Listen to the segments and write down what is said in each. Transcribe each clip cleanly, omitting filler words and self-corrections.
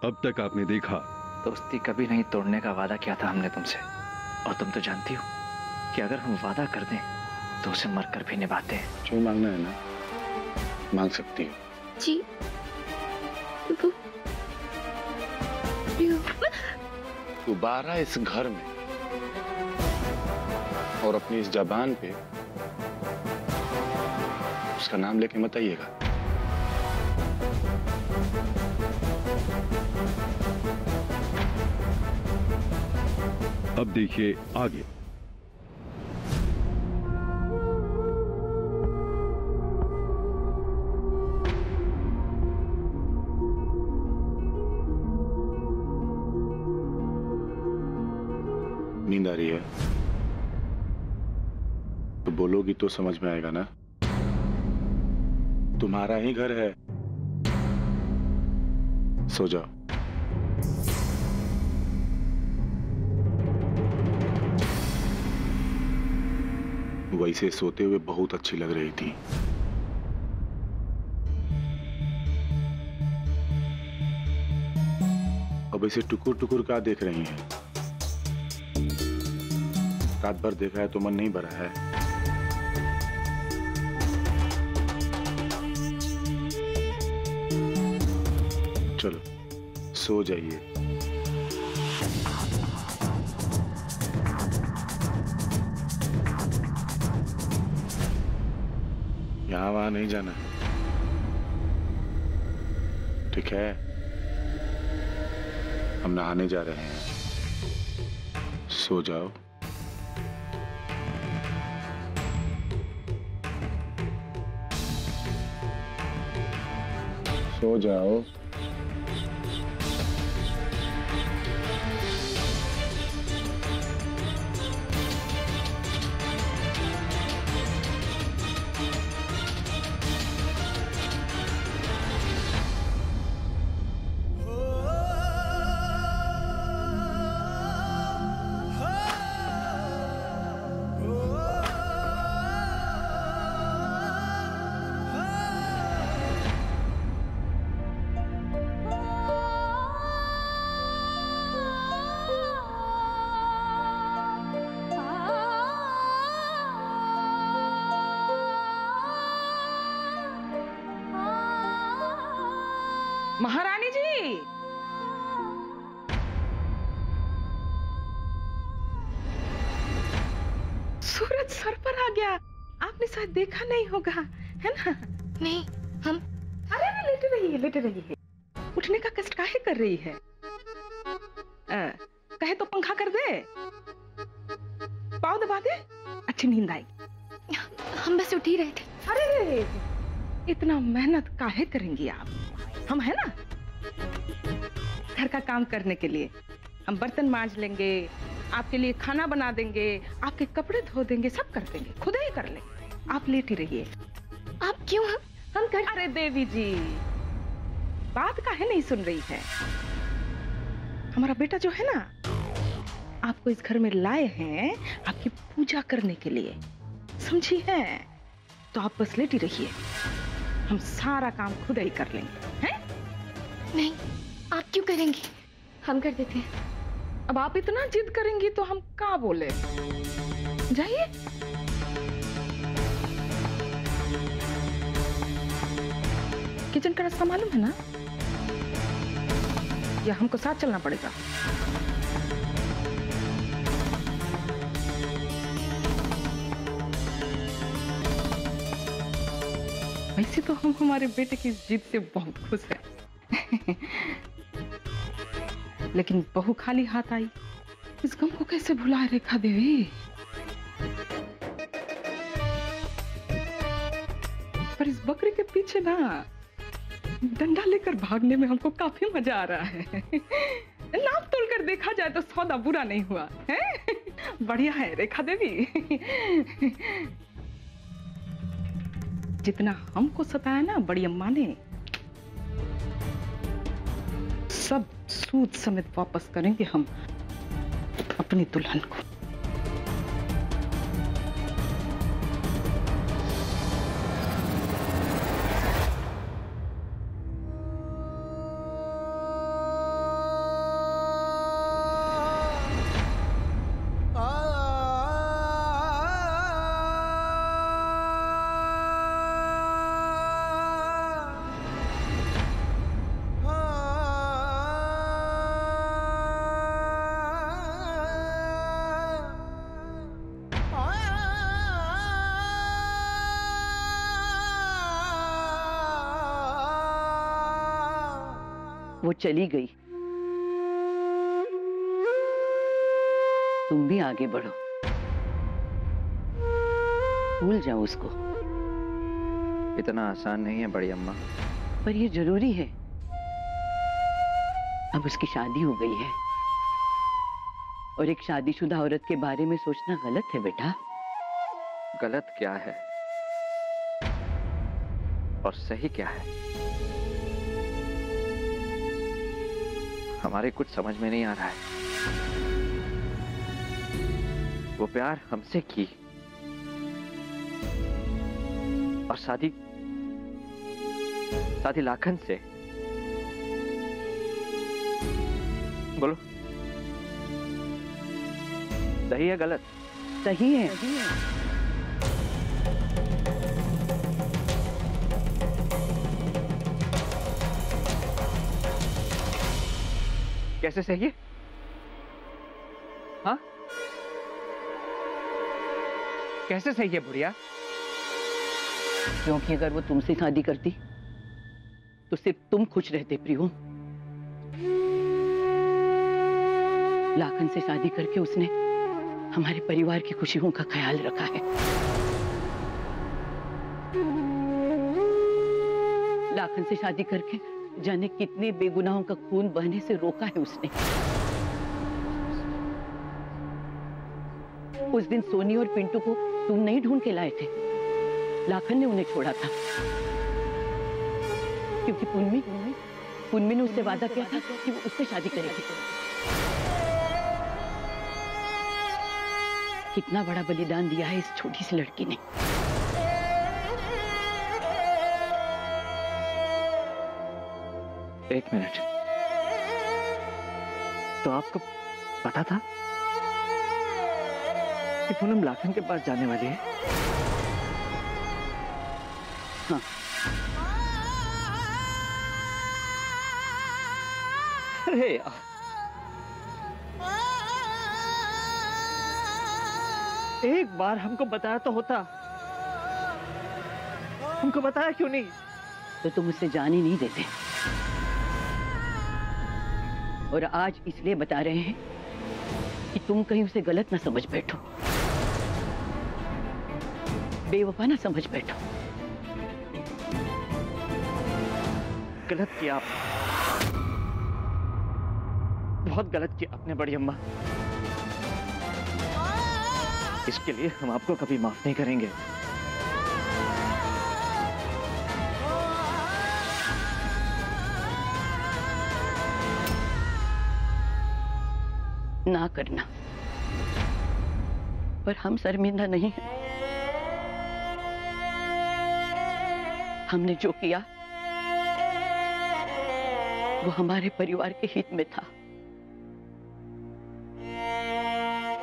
अब तक आपने देखा। दोस्ती कभी नहीं तोड़ने का वादा किया था हमने तुमसे, और तुम तो जानती हो कि अगर हम वादा कर दें तो उसे मरकर भी निभाते हैं। जो मांगना है ना मांग सकती हो। जी दोबारा इस घर में और अपनी इस जबान पे उसका नाम लेके मत आइएगा। अब देखिए आगे। नींद आ रही है तो बोलोगी तो समझ में आएगा ना। तुम्हारा ही घर है, सो जाओ। वैसे सोते हुए बहुत अच्छी लग रही थी। अब ऐसे टुकुर टुकुर क्या देख रही हैं? रात भर देखा है तो मन नहीं भरा है? चलो सो जाइए। यहां वहां नहीं जाना, ठीक है? हम नहाने जा रहे हैं, सो जाओ। सो जाओ। महारानी जी, सूरज सर पर आ गया। आपने शायद देखा नहीं होगा, है ना? नहीं, हम अरे लेटे रही है, लेटे रही है। उठने का कष्ट काहे कर रही है? कहे तो पंखा कर दे, पाँव दबा दे, अच्छी नींद आएगी। हम बस उठ ही रहे थे। अरे इतना मेहनत काहे करेंगी आप? हम है ना घर का काम करने के लिए। हम बर्तन मांज लेंगे, आपके लिए खाना बना देंगे, आपके कपड़े धो देंगे, सब कर देंगे, खुद ही कर लेंगे। आप लेटी रहिए। आप क्यों? हम कर। अरे देवी जी, बात काहे नहीं सुन रही है? हमारा बेटा जो है ना, आपको इस घर में लाए हैं आपकी पूजा करने के लिए, समझी है? तो आप बस लेटी रहिए, हम सारा काम खुद ही कर लेंगे। हैं? नहीं, आप क्यों करेंगी? हम कर देते हैं। अब आप इतना जिद करेंगी तो हम क्या बोले? जाइए। किचन का रास्ता मालूम है ना, या हमको साथ चलना पड़ेगा? वैसे तो हम हमारे बेटे की जिद से बहुत खुश हैं। लेकिन बहू खाली हाथ आई, इस गम को कैसे भुलाए रेखा देवी? पर इस बकरी के पीछे ना डंडा लेकर भागने में हमको काफी मजा आ रहा है। नाप तोल कर देखा जाए तो सौदा बुरा नहीं हुआ है। बढ़िया है रेखा देवी। जितना हमको सताया ना बड़ी अम्मा ने, सब सूद समेत वापस करेंगे हम अपनी दुल्हन को। वो चली गई, तुम भी आगे बढ़ो, भूल जाओ उसको। इतना आसान नहीं है बड़ी अम्मा। पर ये जरूरी है, अब उसकी शादी हो गई है और एक शादीशुदा औरत के बारे में सोचना गलत है बेटा। गलत क्या है और सही क्या है, हमारे कुछ समझ में नहीं आ रहा है। वो प्यार हमसे की और शादी लाखन से। बोलो, सही है गलत? सही है। कैसे सही है? हाँ, कैसे सही है बुढ़िया? क्योंकि अगर वो तुमसे शादी करती तो सिर्फ तुम खुश रहते प्रियो। लाखन से शादी करके उसने हमारे परिवार की खुशियों का ख्याल रखा है। लाखन से शादी करके जाने कितने बेगुनाहों का खून बहने से रोका है उसने। उस दिन सोनी और पिंटू को तुम नहीं ढूंढ के लाए थे, लाखन ने उन्हें छोड़ा था, क्योंकि पुन्नी ने उससे वादा किया था कि वो उससे शादी करेगी। कितना बड़ा बलिदान दिया है इस छोटी सी लड़की ने। एक मिनट, तो आपको पता था कि पूनम लाखन के पास जाने वाली है? हाँ। अरे यार, एक बार हमको बताया तो होता। हमको बताया क्यों नहीं? तो तुम उससे जान ही नहीं देते, और आज इसलिए बता रहे हैं कि तुम कहीं उसे गलत ना समझ बैठो, बेवफा ना समझ बैठो। गलत किया आपने, बहुत गलत किया आपने बड़ी अम्मा। इसके लिए हम आपको कभी माफ नहीं करेंगे। ना करना, पर हम शर्मिंदा नहीं हैं। हमने जो किया वो हमारे परिवार के हित में था।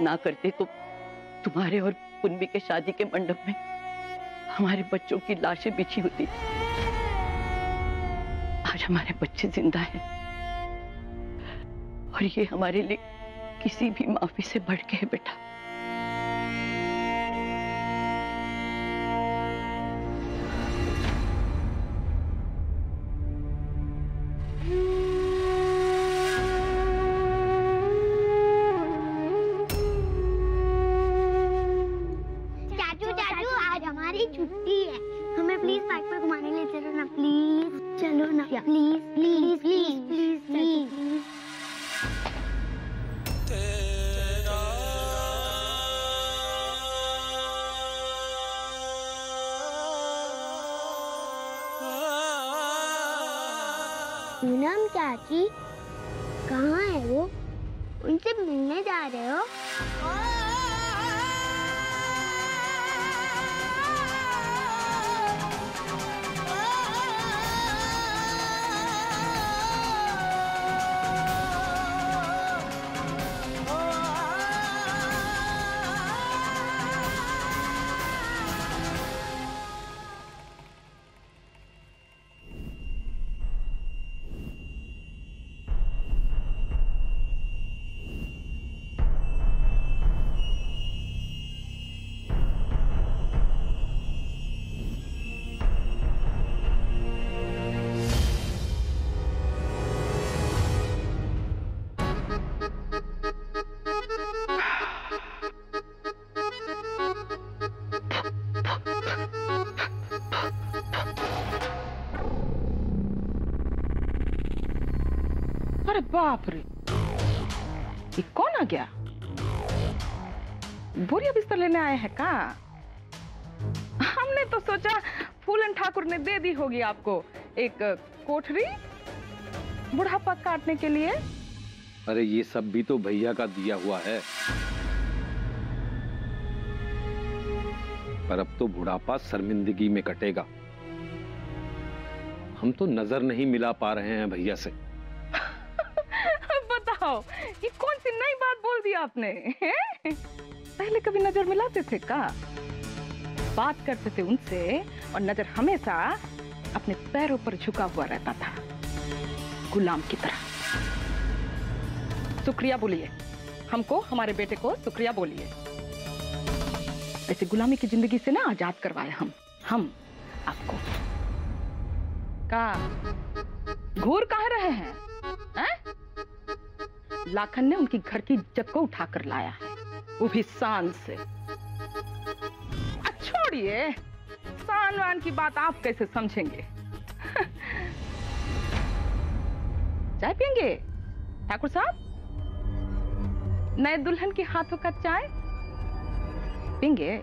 ना करते तो तुम्हारे और पुन्नी के शादी के मंडप में हमारे बच्चों की लाशें बिछी होती। आज हमारे बच्चे जिंदा हैं और ये हमारे लिए किसी भी माफी से बढ़ के है बेटा। चाचू चाचू आज हमारी छुट्टी है, हमें प्लीज पार्क पर घुमाने ले चलो ना प्लीज। चलो ना please please please please please. Poonam चाची कहाँ है वो? उनसे मिलने जा रहे हो? अरे बाप रे, ये कौन आ गया? बोरिया बिस्तर लेने आए हैं का? हमने तो सोचा फूलन ठाकुर ने दे दी होगी आपको एक कोठरी बुढ़ापा काटने के लिए। अरे ये सब भी तो भैया का दिया हुआ है, पर अब तो बुढ़ापा शर्मिंदगी में कटेगा। हम तो नजर नहीं मिला पा रहे हैं भैया से। बताओ, ये कौन सी नई बात बोल दी आपने? पहले कभी नजर मिलाते थे का? बात करते थे उनसे और नजर हमेशा अपने पैरों पर झुका हुआ रहता था, गुलाम की तरह। शुक्रिया बोलिए हमको, हमारे बेटे को शुक्रिया बोलिए। ऐसे गुलामी की जिंदगी से ना आजाद करवाए हम आपको। का घूर कहाँ रहे हैं? लाखन ने उनकी घर की इज्जत को उठाकर लाया है, वो भी शान से। छोड़िए, शान वान की बात आप कैसे समझेंगे? चाय पियेंगे ठाकुर साहब? नए दुल्हन के हाथों का चाय पियेंगे?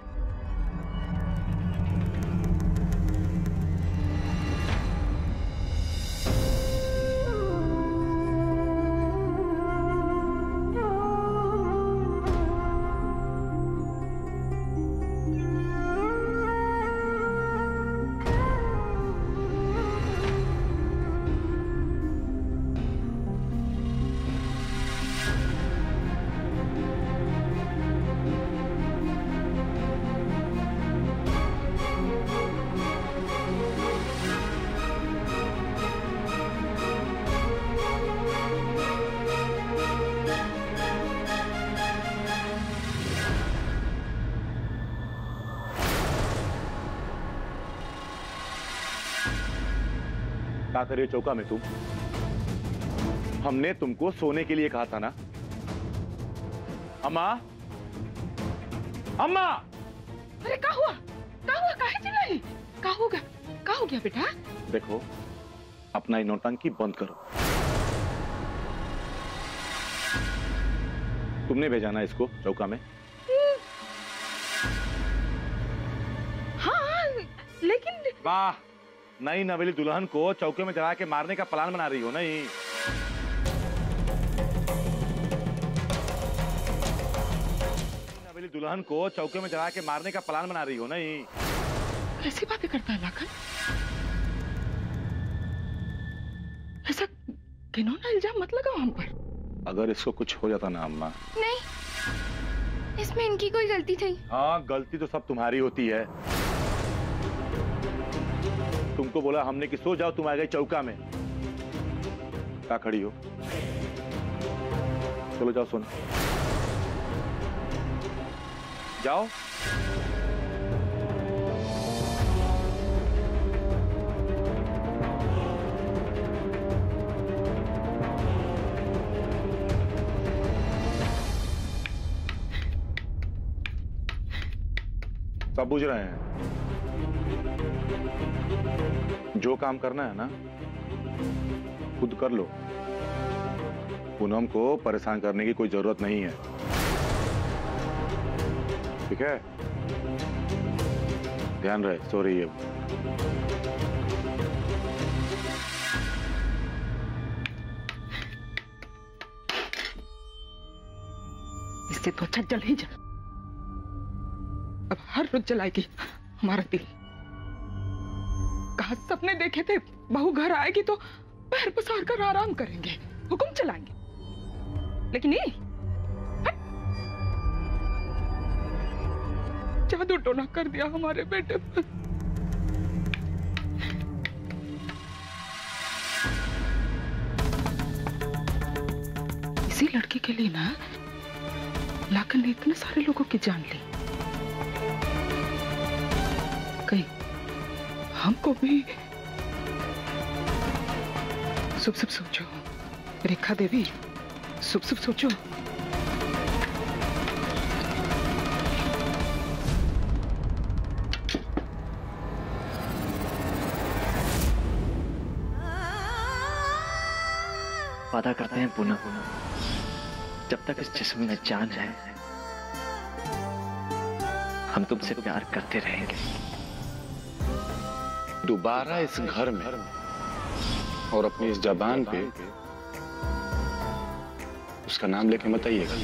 क्या करे चौका में तुम? हमने तुमको सोने के लिए कहा था ना। अम्मा, अम्मा! अरे क्या हुआ? काहे चिल्लाई? क्या हो गया बेटा? देखो, अपना ये नौटंकी बंद करो। तुमने भेजा ना इसको चौका में? हाँ, लेकिन वाह, नई नवेली दुल्हन को चौके में जला के मारने का प्लान बना रही हो नहीं? नवेली दुल्हन को चौके में जला के मारने का प्लान बना रही हो नहीं? कैसी बातें करता है लाखन? ऐसा घिनौना इल्जाम मत लगाओ हम पर। अगर इसको कुछ हो जाता ना अम्मा। नहीं, इसमें इनकी कोई गलती थी। हाँ, गलती तो सब तुम्हारी होती है। तुमको बोला हमने कि सो जाओ, तुम आ गए चौका में। क्या खड़ी हो? चलो जाओ सोना, जाओ। सब बुझ रहे हैं। जो काम करना है ना खुद कर लो। पूनम को परेशान करने की कोई जरूरत नहीं है, ठीक है? ध्यान रहे, सो रही है। इससे तो अच्छा जल ही जल। अब हर रोज जलाएगी हमारा दिल। कहा सपने देखे थे बहू घर आएगी तो पैर पसार कर आराम करेंगे, हुक्म चलाएंगे, लेकिन ये जादू टोना कर दिया हमारे बेटे पर। इसी लड़की के लिए ना लाखन ने इतने सारे लोगों की जान ली। कहीं हमको भी शुभ शुभ सोचो रेखा देवी, शुभ शुभ सोचो। वादा करते हैं पूनम, जब तक इस जिस्म में जान है हम तुमसे प्यार करते रहेंगे। दोबारा इस घर में और अपनी इस जबान पे उसका नाम लेके मत आइएगा।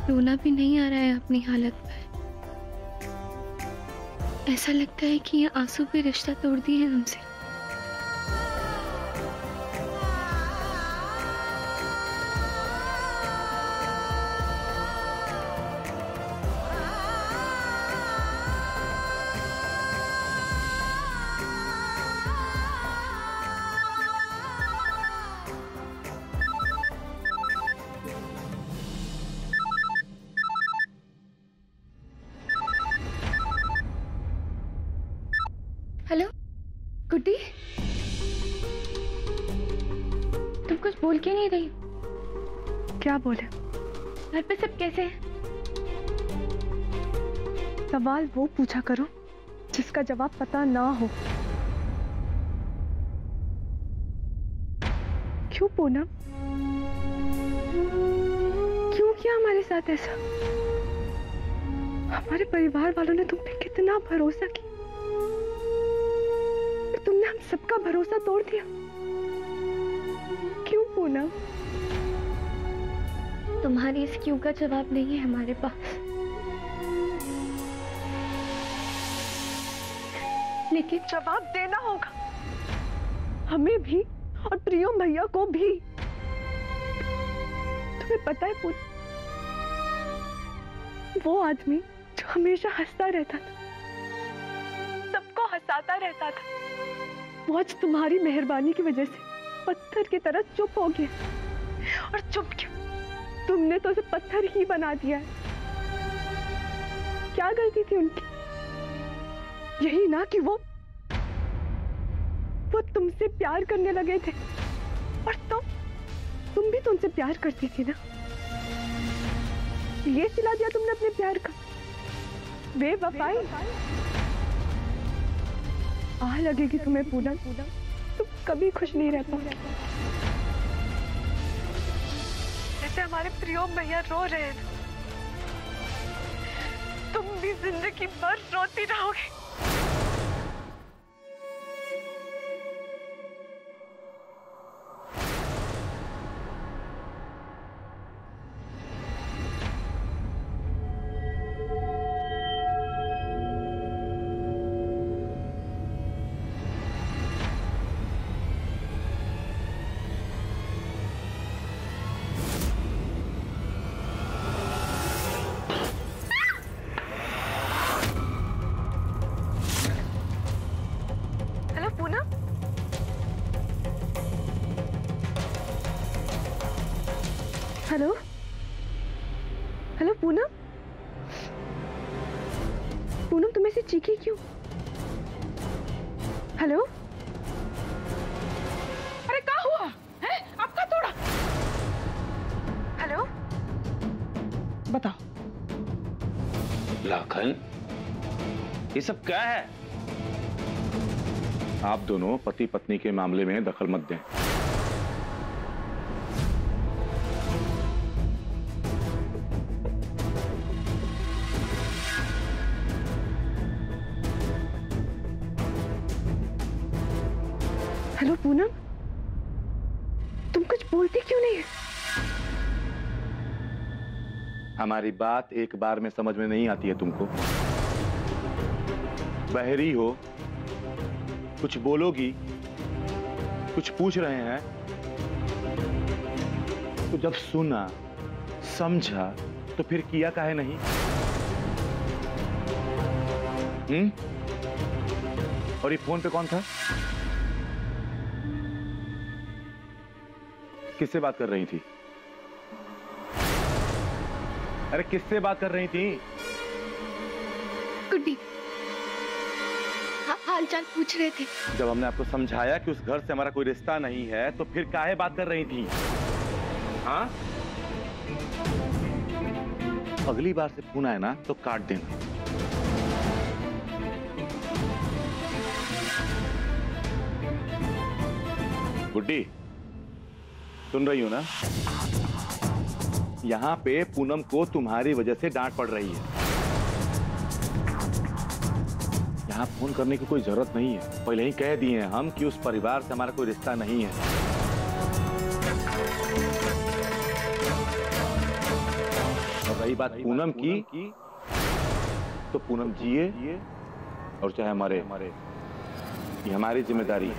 रोना भी नहीं आ रहा है अपनी हालत पर। ऐसा लगता है कि ये आंसू भी रिश्ता तोड़ दिए हैं हमसे। हेलो गुड्डी, तुम कुछ बोल के नहीं रही। क्या बोले? घर पे सब कैसे हैं? सवाल वो पूछा करो जिसका जवाब पता ना हो। क्यों पूनम, क्यों किया हमारे साथ ऐसा? हमारे परिवार वालों ने तुम पे कितना भरोसा किया, तुमने हम सबका भरोसा तोड़ दिया। क्यों पूनम? तुम्हारी इस क्यों का जवाब नहीं है हमारे पास, लेकिन जवाब देना होगा हमें भी और प्रियम भैया को भी। तुम्हें पता है पूनम, वो आदमी जो हमेशा हंसता रहता था, सबको हंसाता रहता था, वो आज तुम्हारी मेहरबानी की वजह से पत्थर की तरह चुप हो गया। और चुप क्यों? तुमने तो उसे पत्थर ही बना दिया है। क्या गलती थी उनकी? यही ना कि वो तुमसे प्यार करने लगे थे, और तुम भी तो उनसे प्यार करती थी ना। ये सिला दिया तुमने अपने प्यार का। बेवफाई आह लगेगी तुम्हें पूनम, तुम कभी खुश नहीं रह पाओगे। जैसे हमारे प्रियम भैया रो रहे थे, तुम भी जिंदगी भर रोती रहोगे। हेलो हेलो पूनम, पूनम तुम ऐसे चीखी क्यों? हेलो, अरे क्या हुआ है? आपका तोड़ा? हेलो, बताओ। लाखन, ये सब क्या है? आप दोनों पति पत्नी के मामले में दखल मत दें। हेलो पूनम, तुम कुछ बोलती क्यों नहीं है? हमारी बात एक बार में समझ में नहीं आती है तुमको? बहरी हो, कुछ बोलोगी, कुछ पूछ रहे हैं, तो जब सुना समझा तो फिर किया काहे नहीं? और ये फोन पे कौन था? किससे बात कर रही थी? अरे किससे बात कर रही थी? गुड्डी, हाल चाल पूछ रहे थे। जब हमने आपको समझाया कि उस घर से हमारा कोई रिश्ता नहीं है, तो फिर काहे बात कर रही थी? हाँ? अगली बार से फोन आए ना तो काट देना। गुड्डी, सुन रही हो ना? यहाँ पे पूनम को तुम्हारी वजह से डांट पड़ रही है। यहाँ फोन करने की कोई जरूरत नहीं है। पहले ही कह दिए हैं हम कि उस परिवार से हमारा कोई रिश्ता नहीं है। और रही बात पूनम की, तो पूनम जिए और चाहे हमारे, ये हमारी जिम्मेदारी।